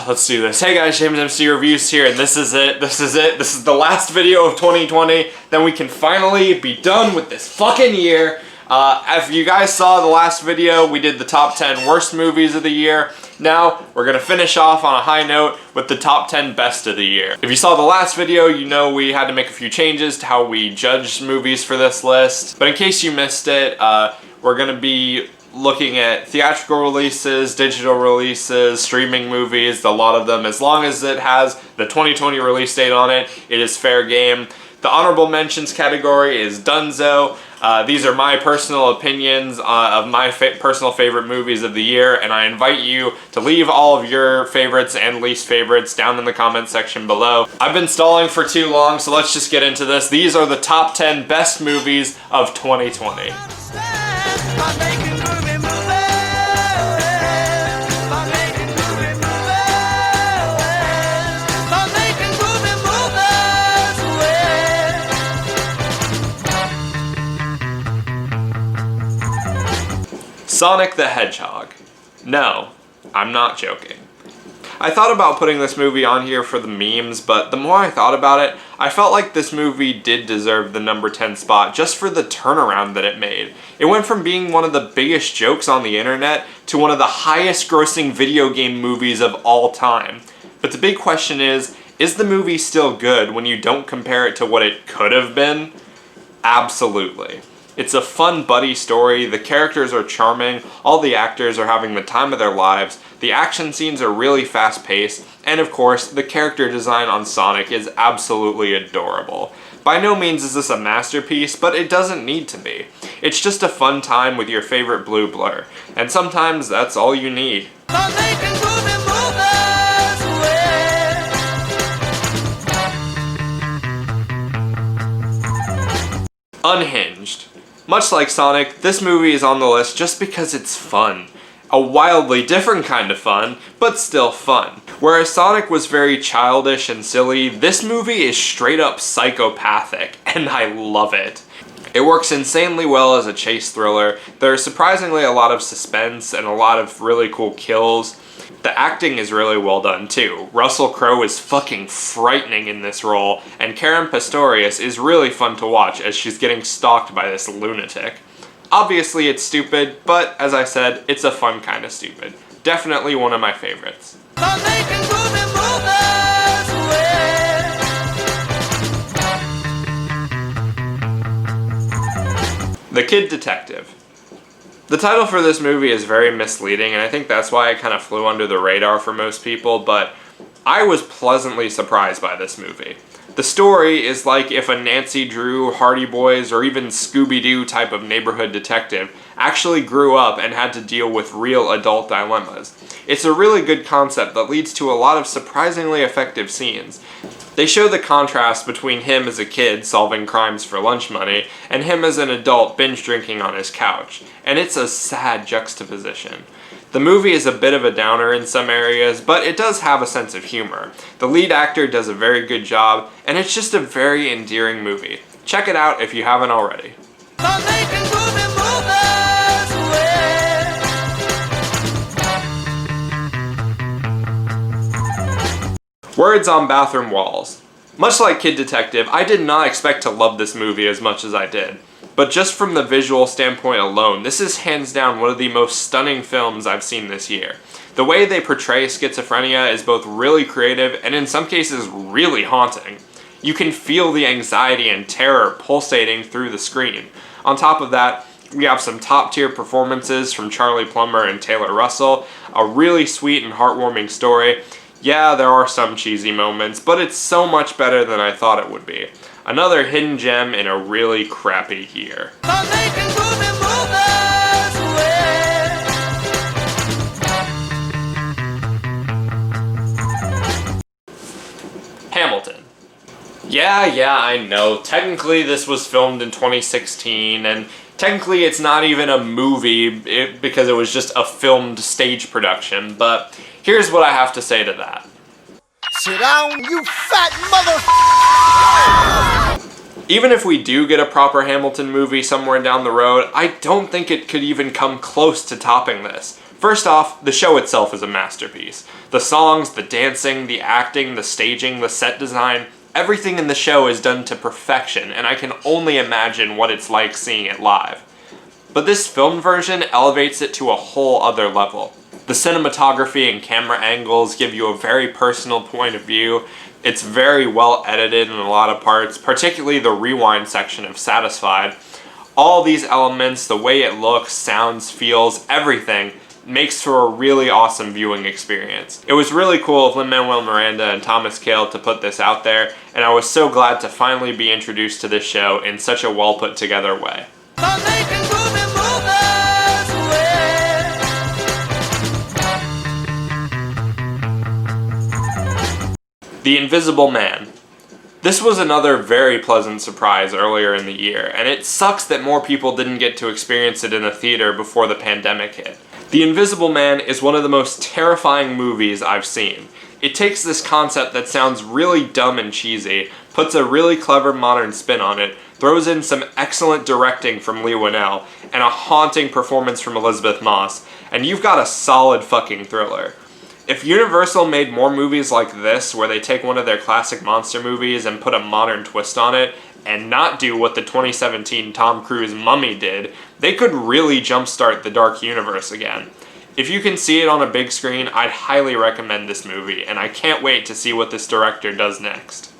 Let's do this. Hey guys, JamesMCD Reviews here, and this is it. This is the last video of 2020. Then we can finally be done with this fucking year. If you guys saw the last video, we did the top 10 worst movies of the year. Now, we're gonna finish off on a high note with the top 10 best of the year. If you saw the last video, you know we had to make a few changes to how we judge movies for this list. But in case you missed it, we're gonna be looking at theatrical releases, digital releases, streaming movies, a lot of them. As long as it has the 2020 release date on it, it is fair game. The honorable mentions category is Dunzo. These are my personal opinions of my personal favorite movies of the year, and I invite you to leave all of your favorites and least favorites down in the comment section below. I've been stalling for too long, so let's just get into this. These are the top 10 best movies of 2020. Sonic the Hedgehog. No, I'm not joking. I thought about putting this movie on here for the memes, but the more I thought about it, I felt like this movie did deserve the number 10 spot just for the turnaround that it made. It went from being one of the biggest jokes on the internet to one of the highest grossing video game movies of all time. But the big question is the movie still good when you don't compare it to what it could have been? Absolutely. It's a fun buddy story, the characters are charming, all the actors are having the time of their lives, the action scenes are really fast paced, and of course, the character design on Sonic is absolutely adorable. By no means is this a masterpiece, but it doesn't need to be. It's just a fun time with your favorite blue blur, and sometimes that's all you need. Unhinged. Much like Sonic, this movie is on the list just because it's fun. A wildly different kind of fun, but still fun. Whereas Sonic was very childish and silly, this movie is straight up psychopathic, and I love it. It works insanely well as a chase thriller. There's surprisingly a lot of suspense and a lot of really cool kills. The acting is really well done too. Russell Crowe is fucking frightening in this role, and Karen Pistorius is really fun to watch as she's getting stalked by this lunatic. Obviously it's stupid, but as I said, it's a fun kind of stupid. Definitely one of my favorites. The Kid Detective. The title for this movie is very misleading, and I think that's why it kind of flew under the radar for most people, but I was pleasantly surprised by this movie. The story is like if a Nancy Drew, Hardy Boys, or even Scooby-Doo type of neighborhood detective actually grew up and had to deal with real adult dilemmas. It's a really good concept that leads to a lot of surprisingly effective scenes. They show the contrast between him as a kid solving crimes for lunch money and him as an adult binge drinking on his couch, and it's a sad juxtaposition. The movie is a bit of a downer in some areas, but it does have a sense of humor. The lead actor does a very good job, and it's just a very endearing movie. Check it out if you haven't already. Words on Bathroom Walls. Much like Kid Detective, I did not expect to love this movie as much as I did. But just from the visual standpoint alone, this is hands down one of the most stunning films I've seen this year. The way they portray schizophrenia is both really creative and in some cases really haunting. You can feel the anxiety and terror pulsating through the screen. On top of that, we have some top-tier performances from Charlie Plummer and Taylor Russell, a really sweet and heartwarming story. Yeah, there are some cheesy moments, but it's so much better than I thought it would be. Another hidden gem in a really crappy year. Hamilton. Yeah, I know. Technically this was filmed in 2016, and technically it's not even a movie because it was just a filmed stage production, but here's what I have to say to that. Sit down, you fat Even if we do get a proper Hamilton movie somewhere down the road, I don't think it could even come close to topping this. First off, the show itself is a masterpiece. The songs, the dancing, the acting, the staging, the set design, everything in the show is done to perfection, and I can only imagine what it's like seeing it live. But this film version elevates it to a whole other level. The cinematography and camera angles give you a very personal point of view. It's very well edited in a lot of parts, particularly the rewind section of Satisfied. All these elements, the way it looks, sounds, feels, everything, makes for a really awesome viewing experience. It was really cool of Lin-Manuel Miranda and Thomas Kail to put this out there, and I was so glad to finally be introduced to this show in such a well put together way. The Invisible Man. This was another very pleasant surprise earlier in the year, and it sucks that more people didn't get to experience it in a theater before the pandemic hit. The Invisible Man is one of the most terrifying movies I've seen. It takes this concept that sounds really dumb and cheesy, puts a really clever modern spin on it, throws in some excellent directing from Leigh Whannell, and a haunting performance from Elizabeth Moss, and you've got a solid fucking thriller. If Universal made more movies like this, where they take one of their classic monster movies and put a modern twist on it, and not do what the 2017 Tom Cruise Mummy did, they could really jumpstart the dark universe again. If you can see it on a big screen, I'd highly recommend this movie, and I can't wait to see what this director does next.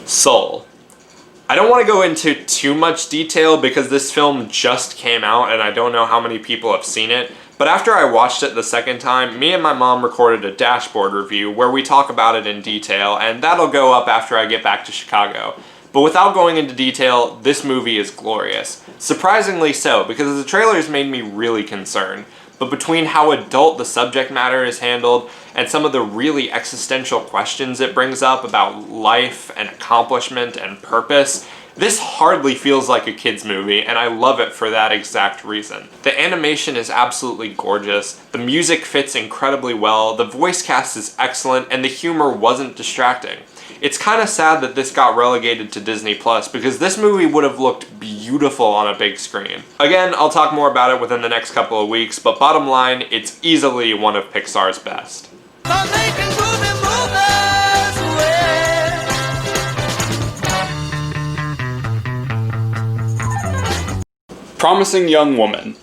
Soul. I don't want to go into too much detail because this film just came out and I don't know how many people have seen it, but after I watched it the second time, me and my mom recorded a dashboard review where we talk about it in detail, and that'll go up after I get back to Chicago. But without going into detail, this movie is glorious. Surprisingly so, because the trailers made me really concerned. But between how adult the subject matter is handled and some of the really existential questions it brings up about life and accomplishment and purpose, this hardly feels like a kid's movie, and I love it for that exact reason. The animation is absolutely gorgeous, the music fits incredibly well, the voice cast is excellent, and the humor wasn't distracting. It's kind of sad that this got relegated to Disney Plus because this movie would have looked beautiful on a big screen. Again, I'll talk more about it within the next couple of weeks, but bottom line, it's easily one of Pixar's best. Promising Young Woman.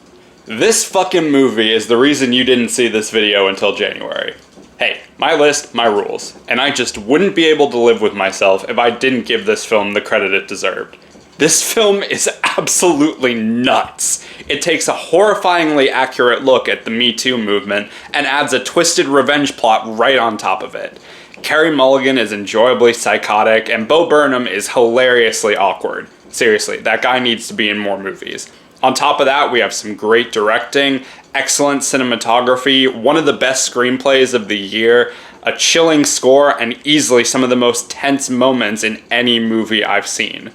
This fucking movie is the reason you didn't see this video until January. Hey, my list, my rules, and I just wouldn't be able to live with myself if I didn't give this film the credit it deserved. This film is absolutely nuts. It takes a horrifyingly accurate look at the Me Too movement and adds a twisted revenge plot right on top of it. Carey Mulligan is enjoyably psychotic, and Bo Burnham is hilariously awkward. Seriously, that guy needs to be in more movies. On top of that, we have some great directing, excellent cinematography, one of the best screenplays of the year, a chilling score, and easily some of the most tense moments in any movie I've seen.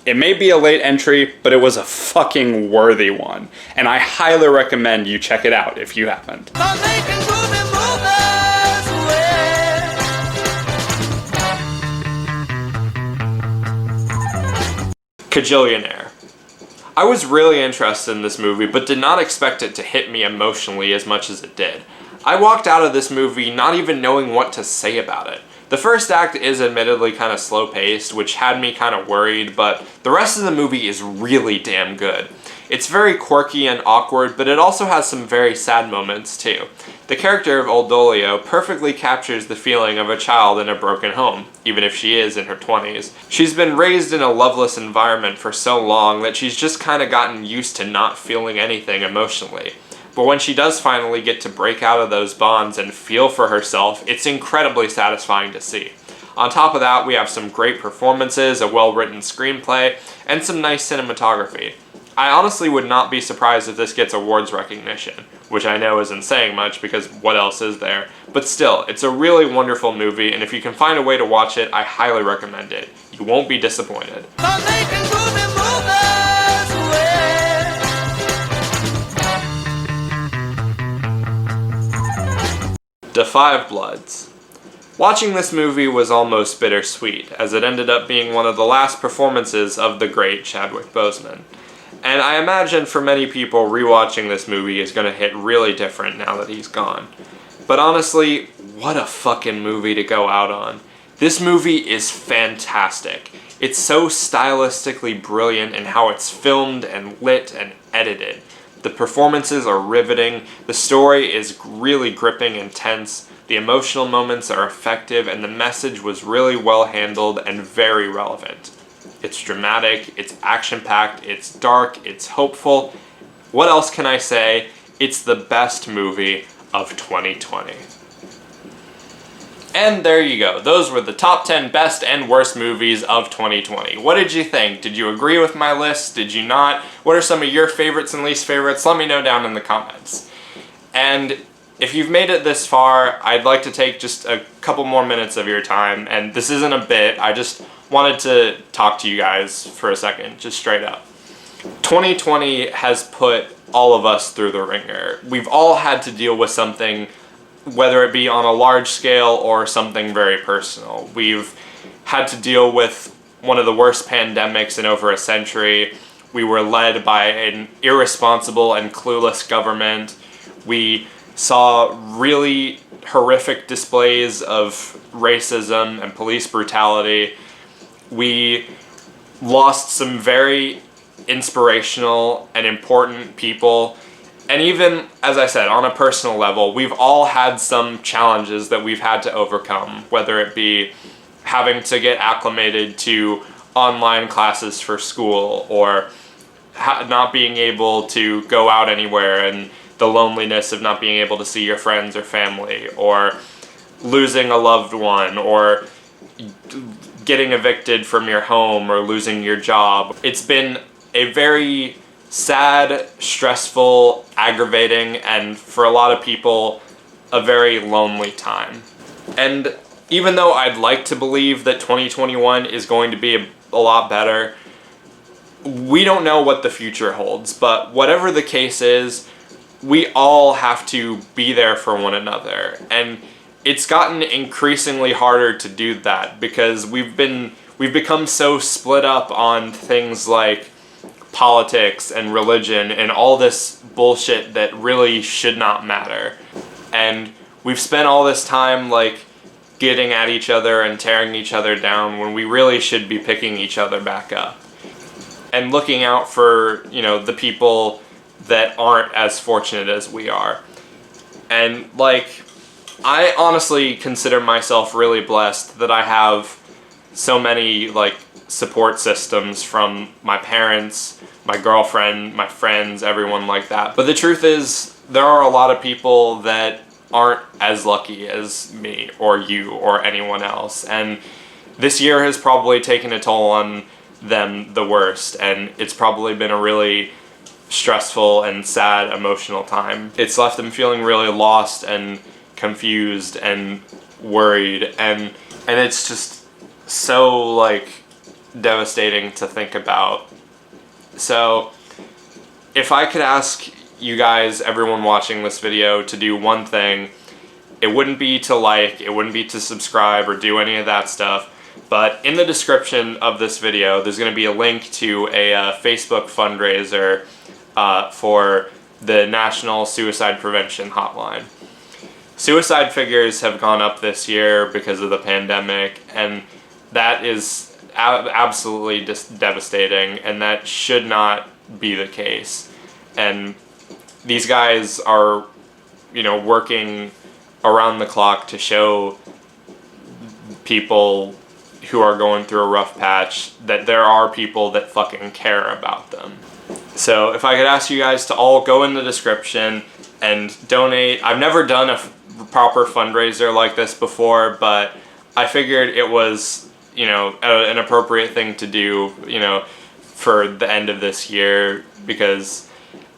It may be a late entry, but it was a fucking worthy one, and I highly recommend you check it out if you haven't. Kajillionaire. I was really interested in this movie, but did not expect it to hit me emotionally as much as it did. I walked out of this movie not even knowing what to say about it. The first act is admittedly kind of slow-paced, which had me kind of worried, but the rest of the movie is really damn good. It's very quirky and awkward, but it also has some very sad moments too. The character of Old Dolio perfectly captures the feeling of a child in a broken home, even if she is in her 20s. She's been raised in a loveless environment for so long that she's just kind of gotten used to not feeling anything emotionally. But when she does finally get to break out of those bonds and feel for herself, it's incredibly satisfying to see. On top of that, we have some great performances, a well-written screenplay, and some nice cinematography. I honestly would not be surprised if this gets awards recognition, which I know isn't saying much because what else is there? But still, it's a really wonderful movie, and if you can find a way to watch it, I highly recommend it. You won't be disappointed. Da 5 Bloods. Watching this movie was almost bittersweet, as it ended up being one of the last performances of the great Chadwick Boseman. And I imagine for many people, rewatching this movie is going to hit really different now that he's gone. But honestly, what a fucking movie to go out on. This movie is fantastic. It's so stylistically brilliant in how it's filmed and lit and edited. The performances are riveting, the story is really gripping and tense, the emotional moments are effective, and the message was really well handled and very relevant. It's dramatic, it's action-packed, it's dark, it's hopeful. What else can I say? It's the best movie of 2020. And there you go. Those were the top 10 best and worst movies of 2020. What did you think? Did you agree with my list? Did you not? What are some of your favorites and least favorites? Let me know down in the comments. And if you've made it this far, I'd like to take just a couple more minutes of your time. And this isn't a bit. I just wanted to talk to you guys for a second, just straight up. 2020 has put all of us through the ringer. We've all had to deal with something, whether it be on a large scale or something very personal. We've had to deal with one of the worst pandemics in over a century. We were led by an irresponsible and clueless government. We saw really horrific displays of racism and police brutality. We lost some very inspirational and important people. And even, as I said, on a personal level, we've all had some challenges that we've had to overcome, whether it be having to get acclimated to online classes for school, or not being able to go out anywhere, and the loneliness of not being able to see your friends or family, or losing a loved one, or getting evicted from your home, or losing your job. It's been a very sad, stressful, aggravating, and for a lot of people, a very lonely time. And even though I'd like to believe that 2021 is going to be a lot better, we don't know what the future holds. But whatever the case is, we all have to be there for one another. And it's gotten increasingly harder to do that because we've become so split up on things like politics and religion and all this bullshit that really should not matter. And we've spent all this time like getting at each other and tearing each other down when we really should be picking each other back up and looking out for, the people that aren't as fortunate as we are. And I honestly consider myself really blessed that I have so many support systems from my parents, my girlfriend, my friends, everyone like that. But the truth is, there are a lot of people that aren't as lucky as me or you or anyone else. And this year has probably taken a toll on them the worst. And it's probably been a really stressful and sad emotional time. It's left them feeling really lost and confused and worried. And it's just so devastating to think about. So if I could ask you guys, everyone watching this video, to do one thing, it wouldn't be to it wouldn't be to subscribe or do any of that stuff, but in the description of this video there's going to be a link to a Facebook fundraiser for the National Suicide Prevention Hotline. Suicide figures have gone up this year because of the pandemic, and that is absolutely devastating, and that should not be the case. And these guys are, working around the clock to show people who are going through a rough patch that there are people that fucking care about them. So if I could ask you guys to all go in the description and donate. I've never done a proper fundraiser like this before, but I figured it was an appropriate thing to do, for the end of this year, because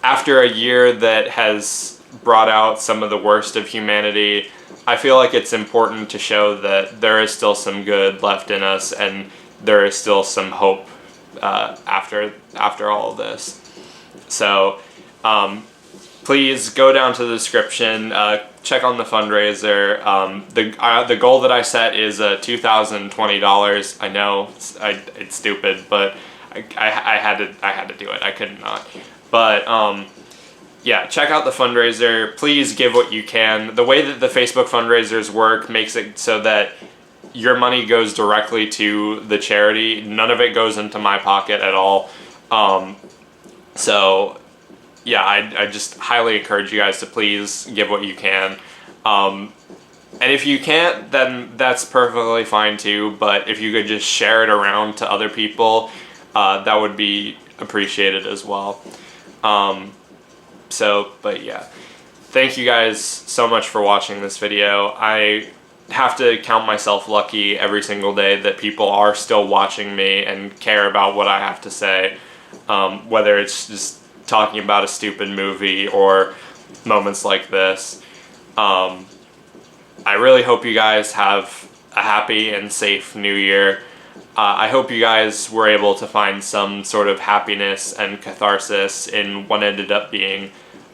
after a year that has brought out some of the worst of humanity, I feel like it's important to show that there is still some good left in us and there is still some hope after all of this. So please go down to the description, check on the fundraiser. The goal that I set is $2,020. I know it's stupid, but I had to do it. I could not. But yeah, check out the fundraiser. Please give what you can. The way that the Facebook fundraisers work makes it so that your money goes directly to the charity. None of it goes into my pocket at all. So yeah, I just highly encourage you guys to please give what you can. And if you can't, then that's perfectly fine too. But if you could just share it around to other people, that would be appreciated as well. But yeah, thank you guys so much for watching this video. I have to count myself lucky every single day that people are still watching me and care about what I have to say, whether it's just talking about a stupid movie or moments like this. I really hope you guys have a happy and safe new year. I hope you guys were able to find some sort of happiness and catharsis in what ended up being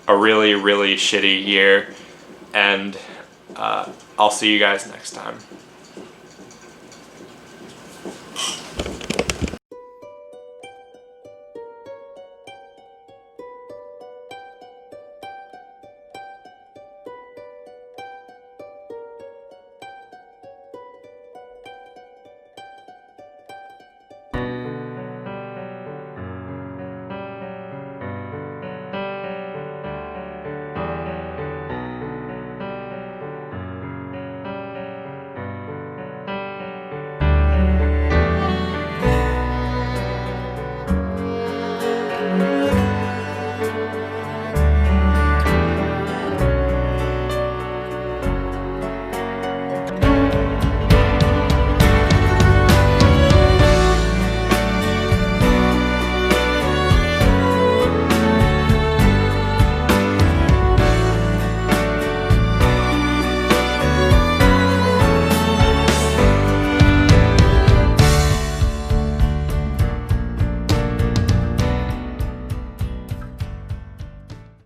a really, really shitty year. And I'll see you guys next time.